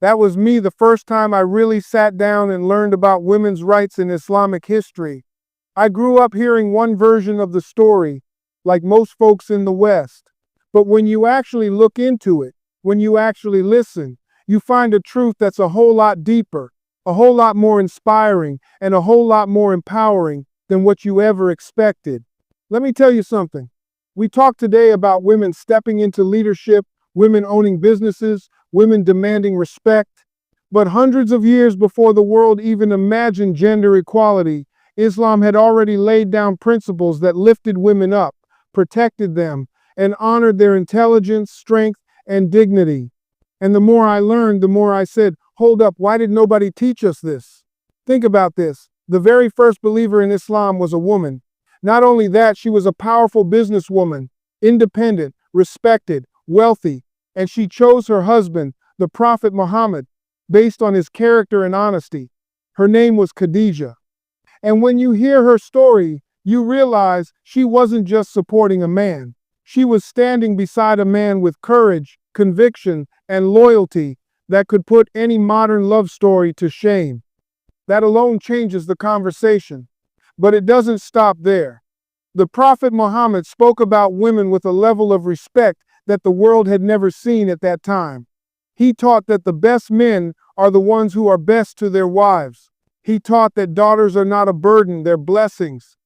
That was me the first time I really sat down and learned about women's rights in Islamic history. I grew up hearing one version of the story, like most folks in the West. But when you actually look into it, when you actually listen, you find a truth that's a whole lot deeper, a whole lot more inspiring, and a whole lot more empowering than what you ever expected. Let me tell you something. We talk today about women stepping into leadership, women owning businesses, women demanding respect. But hundreds of years before the world even imagined gender equality, Islam had already laid down principles that lifted women up, protected them, and honored their intelligence, strength, and dignity. And the more I learned, the more I said, hold up, why did nobody teach us this? Think about this. The very first believer in Islam was a woman. Not only that, she was a powerful businesswoman, independent, respected, wealthy, and she chose her husband, the Prophet Muhammad, based on his character and honesty. Her name was Khadijah. And when you hear her story, you realize she wasn't just supporting a man. She was standing beside a man with courage, conviction, and loyalty that could put any modern love story to shame. That alone changes the conversation. But it doesn't stop there. The Prophet Muhammad spoke about women with a level of respect that the world had never seen at that time. He taught that the best men are the ones who are best to their wives. He taught that daughters are not a burden, they're blessings.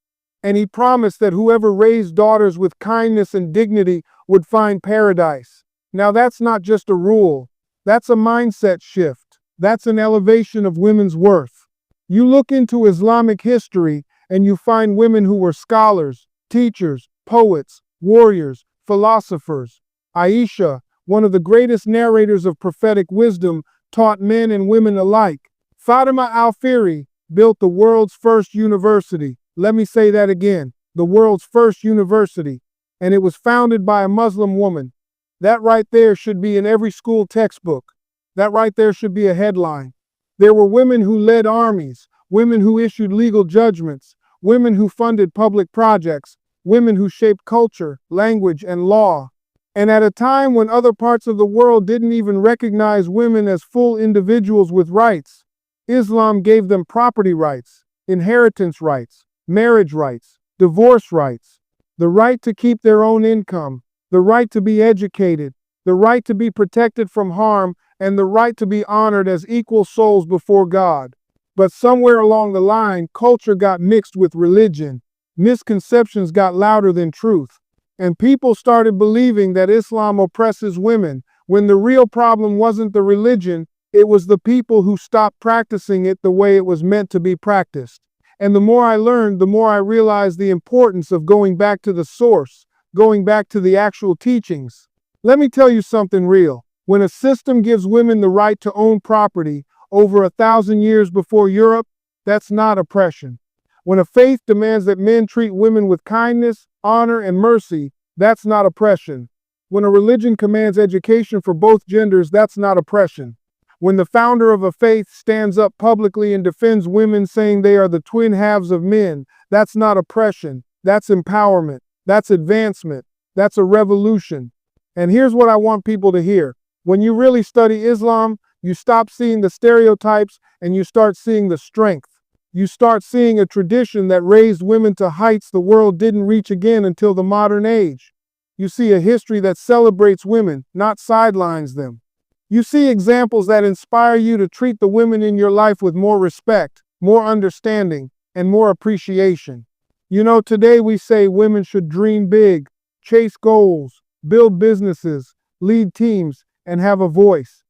And he promised that whoever raised daughters with kindness and dignity would find paradise. Now that's not just a rule, that's a mindset shift. That's an elevation of women's worth. You look into Islamic history and you find women who were scholars, teachers, poets, warriors, philosophers. Aisha, one of the greatest narrators of prophetic wisdom, taught men and women alike. Fatima al-Fihri built the world's first university. Let me say that again, the world's first university. And it was founded by a Muslim woman. That right there should be in every school textbook. That right there should be a headline. There were women who led armies, women who issued legal judgments, women who funded public projects, women who shaped culture, language, and law. And at a time when other parts of the world didn't even recognize women as full individuals with rights, Islam gave them property rights, inheritance rights, marriage rights, divorce rights, the right to keep their own income, the right to be educated, the right to be protected from harm, and the right to be honored as equal souls before God. But somewhere along the line, culture got mixed with religion. Misconceptions got louder than truth. And people started believing that Islam oppresses women, when the real problem wasn't the religion, it was the people who stopped practicing it the way it was meant to be practiced. And the more I learned, the more I realized the importance of going back to the source, going back to the actual teachings. Let me tell you something real. When a system gives women the right to own property over 1,000 years before Europe, that's not oppression. When a faith demands that men treat women with kindness, honor, and mercy, that's not oppression. When a religion commands education for both genders, that's not oppression. When the founder of a faith stands up publicly and defends women saying they are the twin halves of men, that's not oppression. That's empowerment. That's advancement. That's a revolution. And here's what I want people to hear. When you really study Islam, you stop seeing the stereotypes and you start seeing the strength. You start seeing a tradition that raised women to heights the world didn't reach again until the modern age. You see a history that celebrates women, not sidelines them. You see examples that inspire you to treat the women in your life with more respect, more understanding, and more appreciation. You know, today we say women should dream big, chase goals, build businesses, lead teams, and have a voice.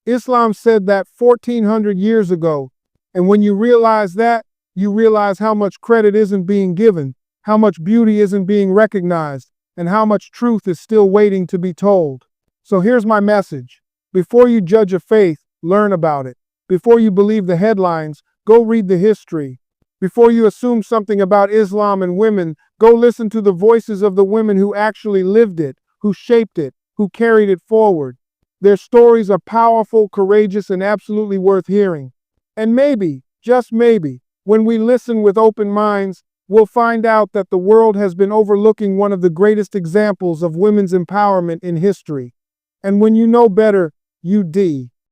Islam said that 1,400 years ago, and when you realize that, you realize how much credit isn't being given, how much beauty isn't being recognized, and how much truth is still waiting to be told. So here's my message. Before you judge a faith, learn about it. Before you believe the headlines, go read the history. Before you assume something about Islam and women, go listen to the voices of the women who actually lived it, who shaped it, who carried it forward. Their stories are powerful, courageous, and absolutely worth hearing. And maybe, just maybe, when we listen with open minds, we'll find out that the world has been overlooking one of the greatest examples of women's empowerment in history. And when you know better, you do.